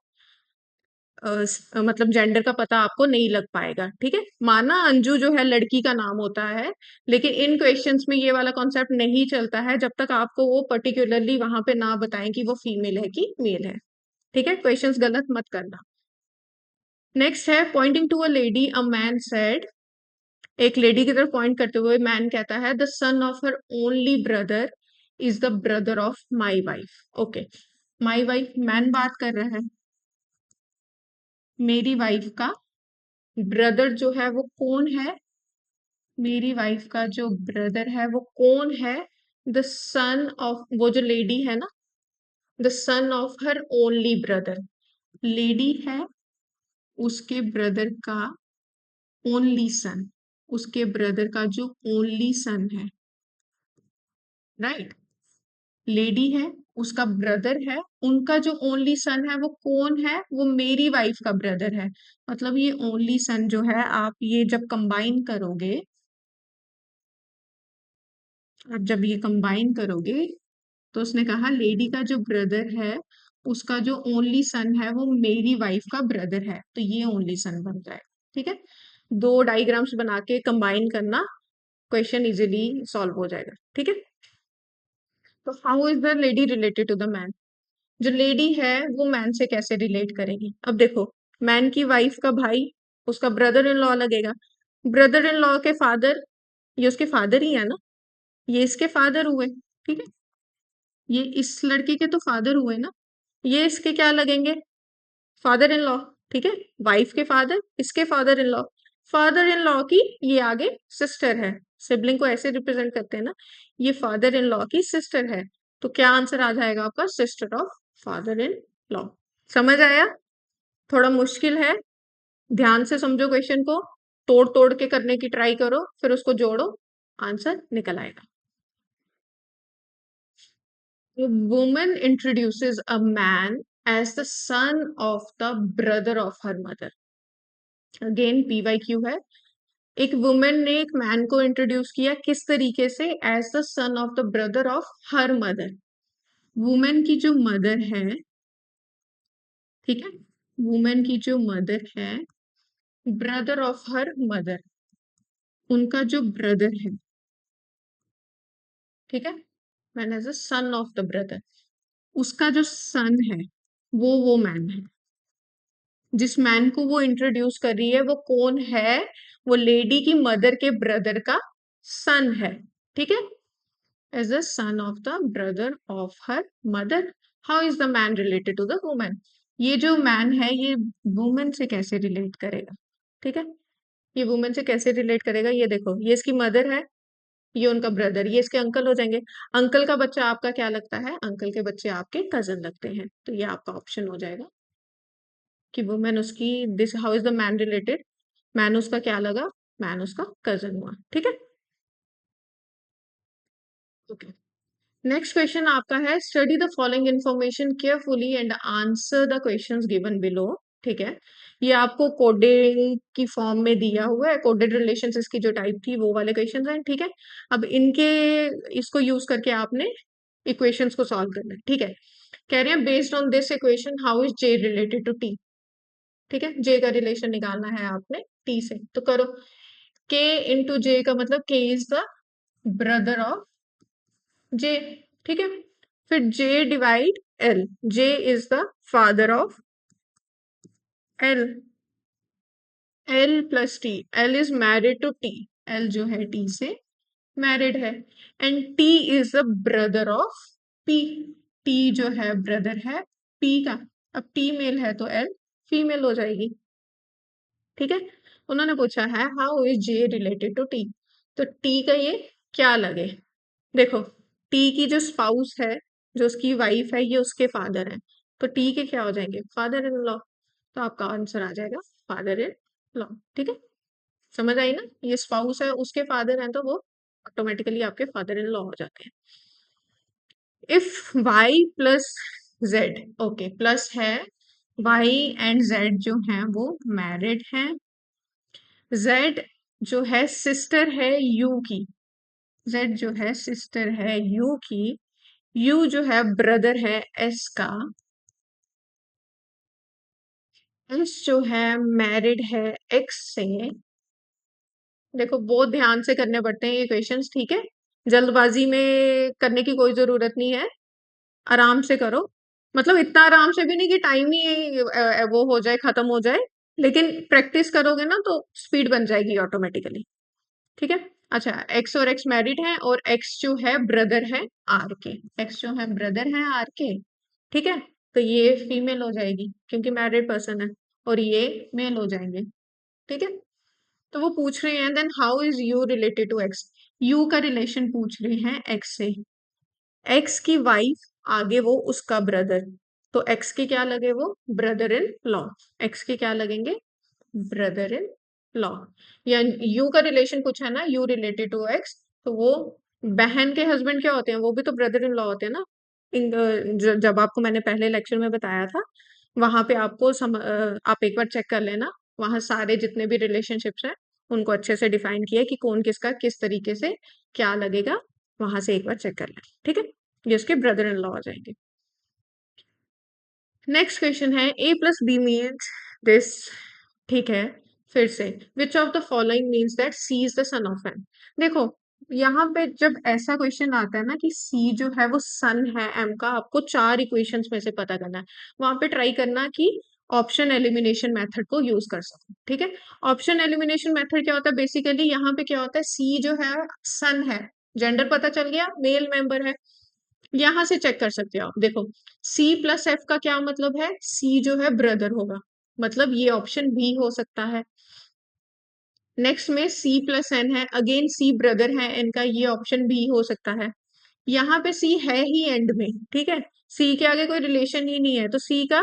मतलब जेंडर का पता आपको नहीं लग पाएगा। ठीक है। माना अंजू जो है लड़की का नाम होता है, लेकिन इन क्वेश्चंस में ये वाला कॉन्सेप्ट नहीं चलता है जब तक आपको वो पर्टिकुलरली वहां पे ना बताएं कि वो फीमेल है कि मेल है। ठीक है। क्वेश्चंस गलत मत करना। नेक्स्ट है, pointing to a lady a man said, एक लेडी की तरफ पॉइंट करते हुए मैन कहता है, the son of her only brother is the brother of my wife. Okay. My wife man बात कर रहा है, मेरी वाइफ का ब्रदर जो है वो कौन है, मेरी वाइफ का जो ब्रदर है वो कौन है, द सन ऑफ, वो जो लेडी है ना, the son of her only brother, lady है उसके ब्रदर का ओनली सन। उसके ब्रदर का जो ओनली सन है, राइट। लेडी है, उसका ब्रदर है, उनका जो ओनली सन है वो कौन है, वो मेरी वाइफ का ब्रदर है। मतलब ये ओनली सन जो है, आप ये जब कंबाइन करोगे, आप जब ये कंबाइन करोगे, तो उसने कहा लेडी का जो ब्रदर है, उसका जो ओनली सन है वो मेरी वाइफ का ब्रदर है, तो ये ओनली सन बन जाए। ठीक है, दो डायग्राम्स बना के कंबाइन करना, क्वेश्चन इजीली सॉल्व हो जाएगा। ठीक है, तो how is the lady related to the man. जो लेडी है वो मैन से कैसे रिलेट करेगी। अब देखो, मैन की वाइफ का भाई उसका ब्रदर इन लॉ लगेगा। ब्रदर इन लॉ के फादर, ये उसके फादर ही है ना, ये इसके फादर हुए। ठीक है, ये इस लड़की के तो फादर हुए ना, ये इसके क्या लगेंगे, फादर इन लॉ। ठीक है, वाइफ के फादर, इसके father in law. Father in law की ये आगे सिस्टर है, सिबलिंग को ऐसे रिप्रेजेंट करते हैं ना, ये फादर इन लॉ की सिस्टर है। तो क्या आंसर आ जाएगा आपका, sister of father in law. समझ आया, थोड़ा मुश्किल है, ध्यान से समझो क्वेश्चन को, तोड़ तोड़ के करने की ट्राई करो, फिर उसको जोड़ो, आंसर निकल आएगा। A woman introduces a man as the son of the brother of her mother. Again PYQ है। एक वुमेन ने एक मैन को इंट्रोड्यूस किया, किस तरीके से, as the son of the brother of her mother. Woman की जो मदर है, ठीक है, वुमेन की जो मदर है, ब्रदर ऑफ हर मदर, उनका जो ब्रदर है, ठीक है, man as a son of the brother, उसका जो सन है वो मैन है। जिस मैन को वो इंट्रोड्यूस कर रही है वो कौन है, वो लेडी की मदर के ब्रदर का सन है। ठीक है, as the son of the brother of her mother. How is the man related to the woman. ये जो मैन है ये वुमेन से कैसे रिलेट करेगा। ठीक है, ये वुमेन से कैसे रिलेट करेगा, ये देखो, ये इसकी मदर है, ये उनका ब्रदर, ये इसके अंकल हो जाएंगे। अंकल का बच्चा आपका क्या लगता है, अंकल के बच्चे आपके कजन लगते हैं, तो ये आपका ऑप्शन हो जाएगा कि वुमेन उसकी, this how is the man related, man उसका क्या लगा, मैन उसका कजन हुआ। ठीक है, ओके। नेक्स्ट क्वेश्चन आपका है, study the following information carefully and answer the questions given below. ठीक है, ये आपको कोडेड की फॉर्म में दिया हुआ है, कोडेड रिलेशंस इसकी जो टाइप थी वो वाले क्वेश्चंस हैं। ठीक है, अब इनके, इसको यूज करके आपने इक्वेशंस को सॉल्व करना है। ठीक है, कह रहे हैं based on this equation how is J related to T. ठीक है, जे का रिलेशन निकालना है आपने टी से, तो करो। के इंटू जे का मतलब K is the brother of J. ठीक है, फिर J divide L, J is the father of L, L plus T, L is married to T, L जो है टी से मैरिड है, and T is the brother of P, T जो है brother है पी का। अब टी मेल है तो एल फीमेल हो जाएगी। ठीक है, उन्होंने पूछा है how is J related to T, तो टी का ये क्या लगे। देखो, टी की जो स्पाउस है, जो उसकी वाइफ है, ये उसके फादर है, तो टी के क्या हो जाएंगे, फादर इन लॉ, तो आपका आंसर आ जाएगा फादर इन लॉ। ठीक है, समझ आई ना, ये स्पाउस है, उसके फादर हैं, तो वो ऑटोमेटिकली आपके फादर इन लॉ हो जाते हैं। If Y plus Z, okay, plus है, वाई एंड जेड जो हैं वो मैरिड हैं, जेड जो है सिस्टर है यू की, जेड जो है सिस्टर है यू की, यू जो है ब्रदर है एस का, एस जो है मैरिड है एक्स से। देखो, बहुत ध्यान से करने पड़ते हैं ये क्वेश्चंस, ठीक है, जल्दबाजी में करने की कोई जरूरत नहीं है, आराम से करो। मतलब इतना आराम से भी नहीं कि टाइम ही वो हो जाए, खत्म हो जाए, लेकिन प्रैक्टिस करोगे ना तो स्पीड बन जाएगी ऑटोमेटिकली। ठीक है, अच्छा, एक्स और एक्स मैरिड है, और एक्स जो है ब्रदर है आर के, एक्स जो है ब्रदर है आर के। ठीक है, तो ये फीमेल हो जाएगी क्योंकि मैरिड पर्सन है, और ये मेल हो जाएंगे। ठीक है, तो वो पूछ रहे हैं then how is U related to X, U का रिलेशन पूछ रहे हैं एक्स से, एक्स की वाइफ आगे वो उसका ब्रदर, तो एक्स के क्या लगे, वो ब्रदर इन लॉ, एक्स के क्या लगेंगे, ब्रदर इन लॉ, या यू का रिलेशन कुछ है ना, यू रिलेटेड टू एक्स, तो वो बहन के हस्बैंड क्या होते हैं, वो भी तो ब्रदर इन लॉ होते हैं ना। जब आपको मैंने पहले लेक्चर में बताया था, वहां पे आपको आप एक बार चेक कर लेना, वहां सारे जितने भी रिलेशनशिप्स हैं उनको अच्छे से डिफाइन किया है कि कौन किसका किस तरीके से क्या लगेगा, वहां से एक बार चेक कर लेना, ठीक है। ये उसके ब्रदर इन लॉ हो जाएंगे। नेक्स्ट क्वेश्चन है A plus B means this, ठीक है। फिर से which of the following means that C is the son of M. देखो, यहाँ पे जब ऐसा क्वेश्चन आता है ना कि सी जो है वो सन है एम का, आपको चार इक्वेशंस में से पता करना है, वहां पे ट्राई करना कि ऑप्शन एलिमिनेशन मेथड को यूज कर सको, ठीक है। ऑप्शन एलिमिनेशन मेथड क्या होता है, बेसिकली यहाँ पे क्या होता है, सी जो है सन है, जेंडर पता चल गया, मेल मेंबर है, यहां से चेक कर सकते हो आप। देखो, सी प्लस एफ का क्या मतलब है, सी जो है ब्रदर होगा, मतलब ये ऑप्शन बी हो सकता है। नेक्स्ट में सी प्लस एन है, अगेन सी ब्रदर है एन का, ये ऑप्शन बी हो सकता है। यहाँ पे सी है ही एंड में, ठीक है, सी के आगे कोई रिलेशन ही नहीं है, तो सी का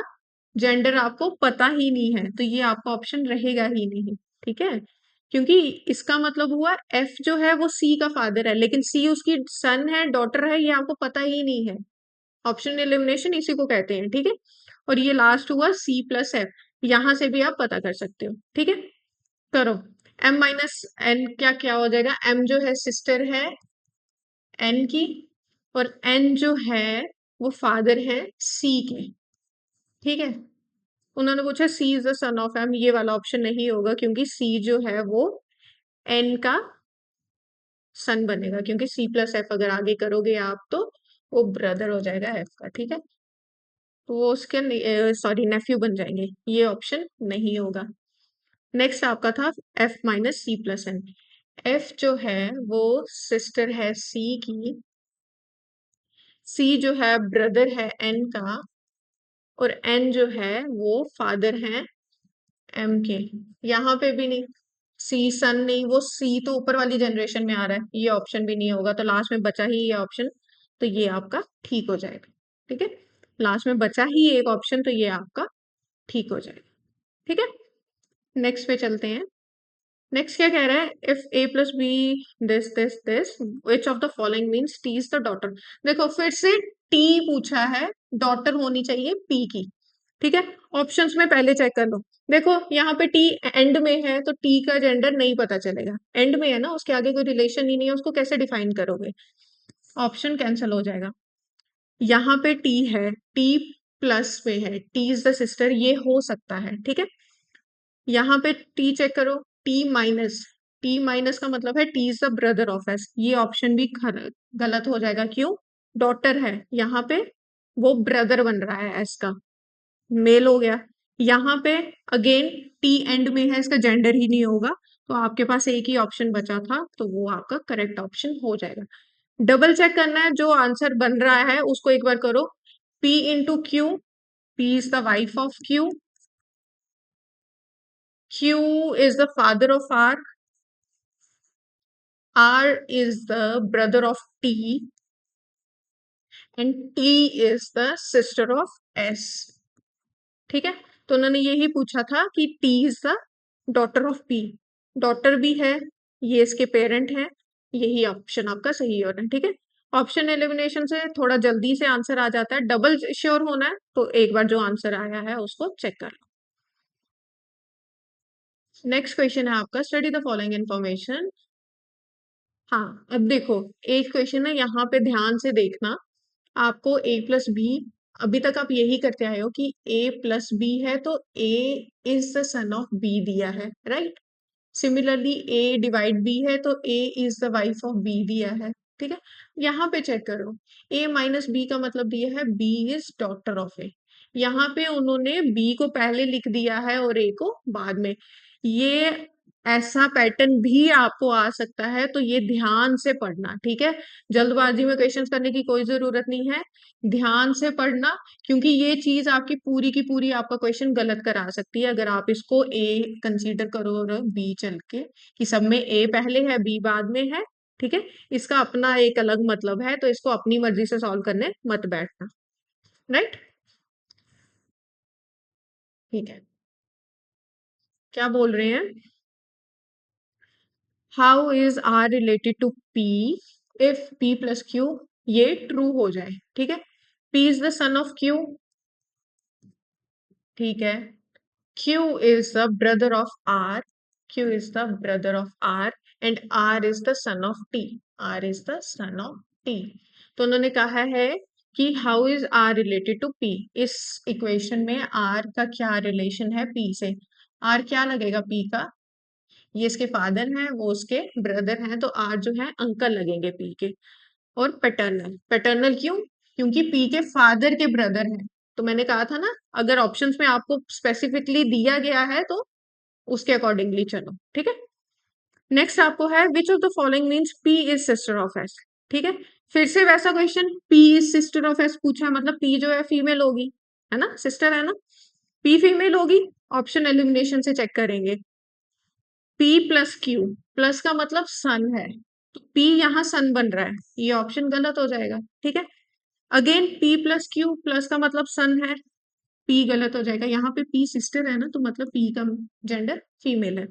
जेंडर आपको पता ही नहीं है, तो ये आपका ऑप्शन रहेगा ही नहीं, ठीक है। क्योंकि इसका मतलब हुआ एफ जो है वो सी का फादर है, लेकिन सी उसकी सन है, डॉटर है, ये आपको पता ही नहीं है। ऑप्शन एलिमिनेशन इसी को कहते हैं, ठीक है। और ये लास्ट हुआ सी प्लस एफ, यहां से भी आप पता कर सकते हो, ठीक है। करो, एम माइनस एन क्या क्या हो जाएगा, एम जो है सिस्टर है एन की, और एन जो है वो फादर है सी के, ठीक है। उन्होंने पूछा C is the son of M, ये वाला ऑप्शन नहीं होगा, क्योंकि सी जो है वो एन का सन बनेगा, क्योंकि सी प्लस एफ अगर आगे करोगे आप तो वो ब्रदर हो जाएगा एफ का, ठीक है। तो वो उसके सॉरी नेफ्यू बन जाएंगे, ये ऑप्शन नहीं होगा। नेक्स्ट आपका था F minus C plus N. F जो है वो सिस्टर है सी की, सी जो है ब्रदर है एन का, और एन जो है वो फादर है एम के। यहाँ पे भी नहीं, सी सन नहीं, वो सी तो ऊपर वाली जनरेशन में आ रहा है, ये ऑप्शन भी नहीं होगा, तो लास्ट में बचा ही ये ऑप्शन, तो ये आपका ठीक हो जाएगा, ठीक है। लास्ट में बचा ही एक ऑप्शन, तो ये आपका ठीक हो जाएगा, ठीक है। नेक्स्ट पे चलते हैं। नेक्स्ट क्या कह रहा है, if A plus B this this this which of the following means T is the daughter. देखो फिर से टी पूछा है, डॉटर होनी चाहिए पी की, ठीक है। ऑप्शंस में पहले चेक कर लो। देखो यहाँ पे टी एंड में है, तो टी का जेंडर नहीं पता चलेगा, एंड में है ना, उसके आगे कोई रिलेशन ही नहीं है, उसको कैसे डिफाइन करोगे, ऑप्शन कैंसिल हो जाएगा। यहाँ पे टी है, टी प्लस में है, टी इज द सिस्टर, ये हो सकता है, ठीक है। यहाँ पे टी चेक करो, टी माइनस, टी माइनस का मतलब है T is the brother of S, ये ऑप्शन भी गलत हो जाएगा, क्यों, डॉटर है यहाँ पे, वो ब्रदर बन रहा है एस का, मेल हो गया। यहाँ पे अगेन टी एंड में है, इसका जेंडर ही नहीं होगा, तो आपके पास एक ही ऑप्शन बचा था, तो वो आपका करेक्ट ऑप्शन हो जाएगा। डबल चेक करना है, जो आंसर बन रहा है उसको एक बार करो, P into Q, P is the wife of Q, Q is the father of R is the brother of T, and T is the sister of S, ठीक है। तो उन्होंने यही पूछा था कि T is the daughter of P, daughter भी है, ये इसके पेरेंट है, यही ऑप्शन आपका सही होना है, ठीक है। ऑप्शन एलिमिनेशन से थोड़ा जल्दी से आंसर आ जाता है, डबल श्योर होना है तो एक बार जो आंसर आया है उसको चेक कर लो। नेक्स्ट क्वेश्चन है आपका, स्टडी द फॉलोइंग इन्फॉर्मेशन। हाँ, अब देखो, एक क्वेश्चन है यहाँ पे, ध्यान से देखना, आपको ए प्लस बी, अभी तक आप यही करते आए हो कि ए प्लस बी है तो A is the son of B दिया है, right. Similarly A divide B है तो A is the wife of B दिया है, ठीक है। यहाँ पे चेक करो, ए माइनस बी का मतलब दिया है बी इज डॉटर ऑफ ए, यहाँ पे उन्होंने बी को पहले लिख दिया है और ए को बाद में, ये ऐसा पैटर्न भी आपको आ सकता है, तो ये ध्यान से पढ़ना, ठीक है। जल्दबाजी में क्वेश्चंस करने की कोई जरूरत नहीं है, ध्यान से पढ़ना, क्योंकि ये चीज आपकी पूरी की पूरी आपका क्वेश्चन गलत करा सकती है, अगर आप इसको ए कंसीडर करो और बी चल के, कि सब में ए पहले है बी बाद में है, ठीक है। इसका अपना एक अलग मतलब है, तो इसको अपनी मर्जी से सॉल्व करने मत बैठना, राइट। ठीक है, क्या बोल रहे हैं। How is R related to P if P plus Q ये ट्रू हो जाए, ठीक है। P is the son of Q, ठीक है। Q is the brother of R. Q is the brother of R and R is the son of T. R is the son of T. तो उन्होंने कहा है कि how is R related to P? इस equation में R का क्या relation है P से? R क्या लगेगा P का? ये इसके फादर हैं, वो उसके ब्रदर हैं, तो R जो है अंकल लगेंगे P के। और पैटर्नल, पैटर्नल क्यों? क्योंकि पी के फादर के ब्रदर हैं। तो मैंने कहा था ना, अगर ऑप्शंस में आपको स्पेसिफिकली दिया गया है तो उसके अकॉर्डिंगली चलो, ठीक है। नेक्स्ट आपको है विच of the following means P is sister of S, ठीक है। फिर से वैसा question, P is sister of S पूछा है, मतलब पी जो है फीमेल होगी, है ना, सिस्टर है ना, पी फीमेल होगी। ऑप्शन एलिमिनेशन से चेक करेंगे। पी प्लस क्यू, प्लस का मतलब सन है, तो पी यहाँ सन बन रहा है, ये ऑप्शन गलत हो जाएगा, ठीक है। Again P plus Q, plus का मतलब सन है, पी गलत हो जाएगा। यहाँ पे पी सिस्टर है ना, तो मतलब पी का जेंडर फीमेल है।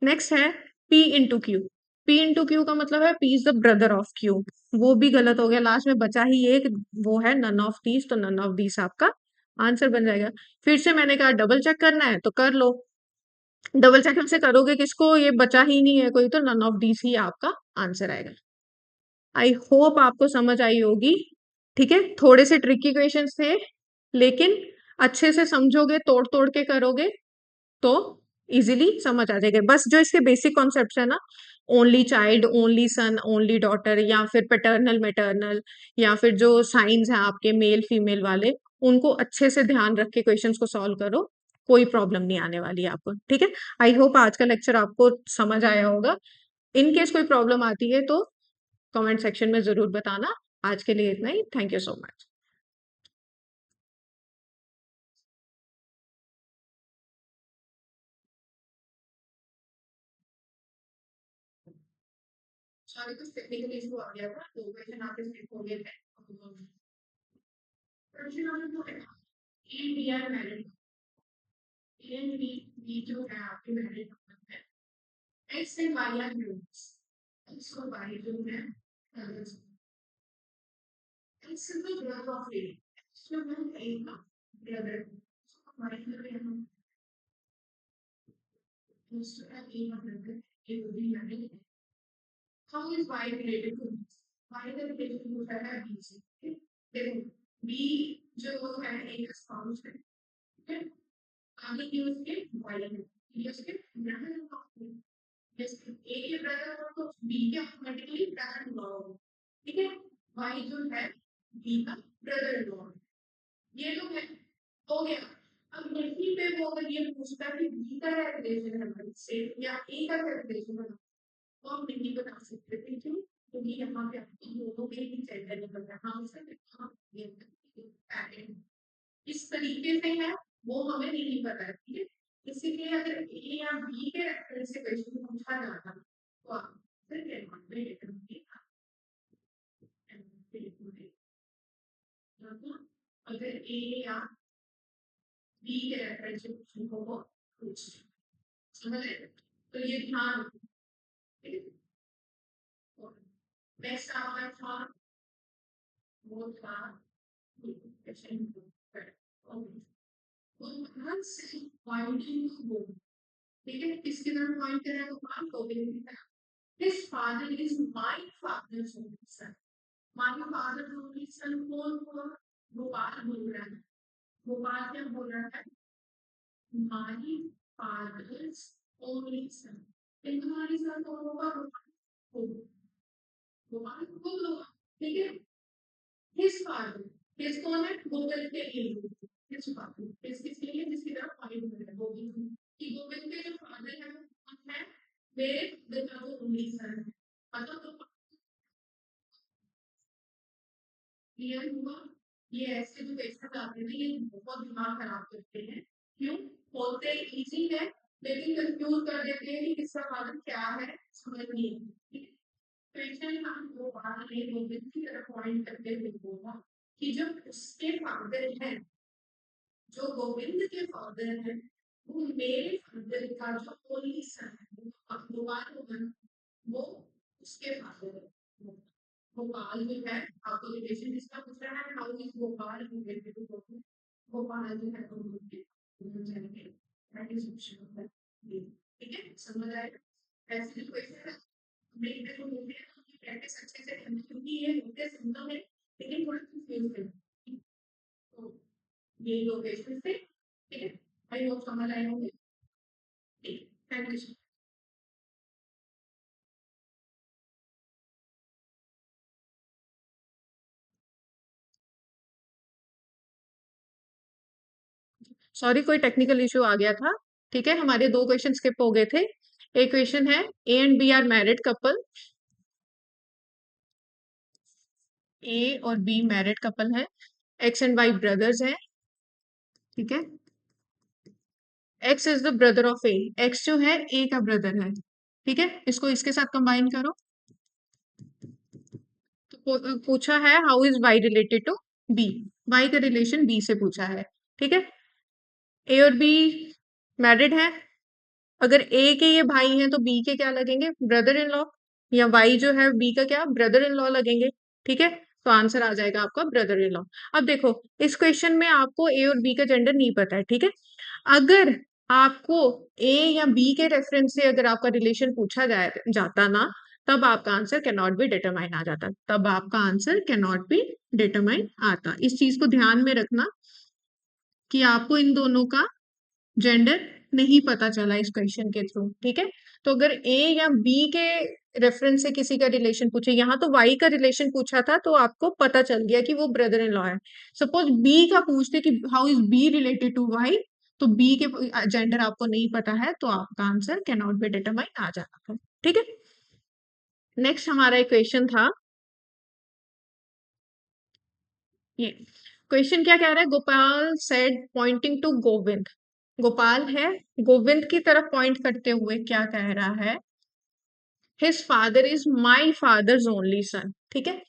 नेक्स्ट है P into Q, P into Q का मतलब है P is the brother of Q, वो भी गलत हो गया। लास्ट में बचा ही एक, वो है नन ऑफ दीज, तो नन ऑफ दीज आपका आंसर बन जाएगा। फिर से मैंने कहा डबल चेक करना है तो कर लो, डबल चेक से करोगे किसको, ये बचा ही नहीं है कोई, तो नन ऑफ दीज ही आपका आंसर आएगा। आई होप आपको समझ आई होगी, ठीक है। थोड़े से ट्रिकी क्वेश्चंस थे, लेकिन अच्छे से समझोगे, तोड़ तोड़ के करोगे तो इजीली समझ आ जाएगा। बस जो इसके बेसिक कॉन्सेप्ट्स है ना, only child, only son, only daughter, या फिर पैटर्नल मैटर्नल, या फिर जो साइंस हैं आपके मेल फीमेल वाले, उनको अच्छे से ध्यान रख के क्वेश्चंस को सॉल्व करो, कोई प्रॉब्लम नहीं आने वाली है आपको, ठीक है। आई होप आज का लेक्चर आपको समझ आया होगा। इन केस कोई प्रॉब्लम आती है तो कमेंट सेक्शन में जरूर बताना। आज के लिए इतना ही, thank you so much. Sorry, कुछ टेक्निकल इशू आ गया था, तो क्वेश्चन आपके स्किप हो गए थे। क्वेश्चन नंबर 2 है, A B are married, A and B जो है आपके मैरिड है, X and Y are humans, X और वाई जो है animals, X is the brother of A, so हम ए का ब्रदर, वाई का भी हम दूसरा ए का brother, A will be married. How is y related to b? Y का रिलेशन होता है b से, ठीक है? देखो b जो है एक स्पाउस है, ठीक है। आगे ये उसके y है, ये उसके ब्रदर इन लॉ है। जैसे a के ब्रदर हो तो b के ऑटोमेटिकली ब्रदर इन लॉ हो, ठीक है। y जो है b का ब्रदर इन लॉ, ये तो है, हो गया। अब यहीं पे वो अगर ये पूछता है कि b का क्या रिलेशन है y से या a का क्या रिलेशन है, तो आप नहीं बता सकते थे, क्यों? क्योंकि यहाँ पे आपको दोनों में ही जेंडर निकल रहा है, पैटर्न इस तरीके से है, वो हमें नहीं पता है, ठीक है। इसीलिए अगर ए या बी के रेफरेंस से क्वेश्चन पूछा जाता तो आप फिर कैन नॉट बी अगर ए या बी के रेफरेंस से क्वेश्चन को वो पूछ, समझ रहे? तो ये ध्यान रखो, ठीक है। नेक्स्ट आपका था वो था क्वेश्चन पॉइंटिंग टू, ठीक है, किसकी तरफ पॉइंट कर रहा है, गोपाल गोविंद की तरफ। His father is my father's only son. My father's only son कौन हुआ? गोपाल बोल रहा है, गोपाल क्या बोल रहा है? My father's only son, लेकिन तुम्हारी son कौन होगा? गोपाल, गोपाल खुद होगा, ठीक है। His father, his कौन है? गोविंद के लिए, his father, his किसके लिए? जिसकी तरफ पॉइंट कर रहा है, गोविंद की, गोविंद के जो फादर है वो कौन है? मेरे पिता को ओनली सन है, मतलब तो क्लियर हुआ। ये ऐसे जो क्वेश्चन आते हैं ये बहुत दिमाग खराब करते हैं, क्यों? होते इजी है लेकिन कंफ्यूज कर देते हैं कि किसका फादर क्या है, समझ नहीं आती। क्वेश्चन हम वो बात ने गोविंद की तरफ पॉइंट करते हुए बोला कि जो उसके फादर हैं, जो गोविंद के फादर हैं, वो मेरे फादर का जो ओनली सन है, वो भगवान होगा, वो उसके फादर है। गोपाल जो है, आपको रिलेशन किसका पूछ रहा है, how is Gopal related to Govind. Gopal जो है उनके जाएंगे, that is option number B. ठीक है, समझ आएगा। ऐसे ही क्वेश्चन है, ब्रेक पे तो बोलते हैं कि प्रैक्टिस अच्छे से करनी, क्योंकि ये होते सिंपल है लेकिन थोड़ा कंफ्यूज है। तो ये लोकेशन से, ठीक है, आई होप समझ आए होंगे। ठीक, थैंक यू। सॉरी, कोई टेक्निकल इशू आ गया था। ठीक है, हमारे दो क्वेश्चन स्किप हो गए थे। एक क्वेश्चन है, A and B are married couple. A और बी मैरिड कपल है। एक्स एंड वाई ब्रदर्स है। ठीक है, X is the brother of A. X जो है ए का ब्रदर है। ठीक है, इसको इसके साथ कंबाइन करो। तो पूछा है how is Y related to B. Y का रिलेशन बी से पूछा है। ठीक है, ए और बी मैरिड है। अगर ए के ये भाई हैं तो बी के क्या लगेंगे, ब्रदर इन लॉ। या वाई जो है बी का क्या, ब्रदर इन लॉ लगेंगे। ठीक है, तो आंसर आ जाएगा आपका ब्रदर इन लॉ। अब देखो, इस क्वेश्चन में आपको ए और बी का जेंडर नहीं पता है। ठीक है, अगर आपको ए या बी के रेफरेंस से अगर आपका रिलेशन पूछा जाता ना, तब आपका answer can not be determine आ जाता। तब आपका answer can not be determine आता। इस चीज को ध्यान में रखना कि आपको इन दोनों का जेंडर नहीं पता चला इस क्वेश्चन के थ्रू। ठीक है, तो अगर ए या बी के रेफरेंस से किसी का रिलेशन पूछे, यहाँ तो वाई का रिलेशन पूछा था तो आपको पता चल गया कि वो ब्रदर इन लॉ है। सपोज बी का पूछते कि how is B related to Y, तो बी के जेंडर आपको नहीं पता है तो आपका answer can not be determine आ जाना था। ठीक है, नेक्स्ट हमारा एक क्वेश्चन था, ये क्वेश्चन क्या कह रहा है, Gopal said pointing to Govind. Gopal है, गोविंद की तरफ पॉइंट करते हुए क्या कह रहा है, his father is my father's only सन। ठीक है,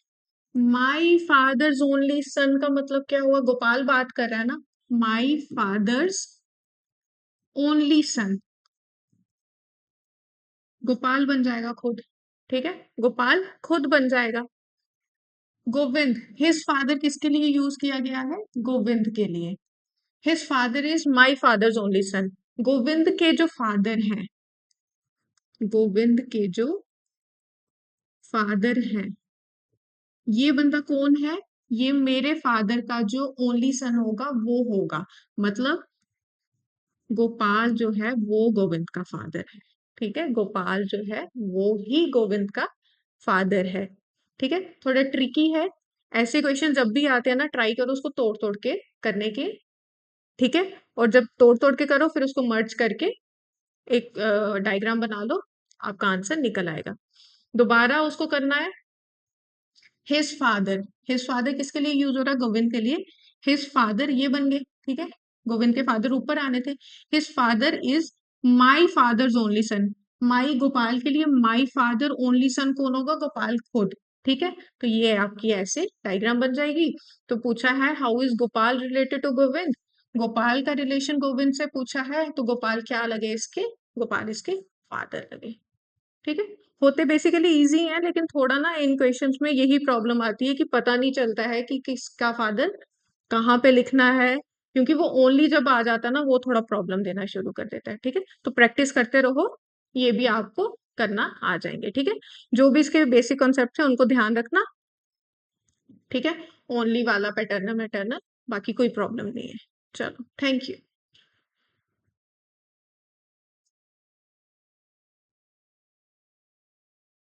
माई फादर्स ओनली सन का मतलब क्या हुआ, गोपाल बात कर रहा है ना, माई फादर्स ओनली सन। गोपाल बन जाएगा खुद। ठीक है, गोपाल खुद बन जाएगा। गोविंद, हिज फादर किसके लिए यूज किया गया है, गोविंद के लिए। His father is my father's only सन। गोविंद के जो फादर हैं, गोविंद के जो फादर हैं, ये बंदा कौन है, ये मेरे फादर का जो ओनली सन होगा वो होगा। मतलब गोपाल जो है वो गोविंद का फादर है। ठीक है, गोपाल जो है वो ही गोविंद का फादर है। ठीक है, थोड़ा ट्रिकी है। ऐसे क्वेश्चन जब भी आते हैं ना, ट्राई करो उसको तोड़ तोड़ के करने की। ठीक है, और जब तोड़ तोड़ के करो फिर उसको मर्ज करके एक डायग्राम बना लो, आपका आंसर निकल आएगा। दोबारा उसको करना है। हिज फादर, हिज फादर किसके लिए यूज हो रहा है, गोविंद के लिए। हिज फादर ये बन गए। ठीक है, गोविंद के फादर ऊपर आने थे। His father is my father's only son. माई गोपाल के लिए माई फादर ओनली सन कौन होगा, गोपाल खुद। ठीक है, तो ये आपकी ऐसे डायग्राम बन जाएगी। तो पूछा है how is Gopal related to Govind, Gopal का रिलेशन गोविंद से पूछा है, तो गोपाल क्या लगे इसके, गोपाल इसके फादर लगे। ठीक है, होते बेसिकली इजी हैं लेकिन थोड़ा ना इन क्वेश्चंस में यही प्रॉब्लम आती है कि पता नहीं चलता है कि किसका फादर कहाँ पे लिखना है, क्योंकि वो ओनली जब आ जाता है ना वो थोड़ा प्रॉब्लम देना शुरू कर देता है। ठीक है, तो प्रैक्टिस करते रहो, ये भी आपको करना आ जाएंगे। ठीक है, जो भी इसके बेसिक कॉन्सेप्ट है उनको ध्यान रखना। ठीक है, ओनली वाला पैटर्न मैटर्नल, बाकी कोई प्रॉब्लम नहीं है। चलो, थैंक यू।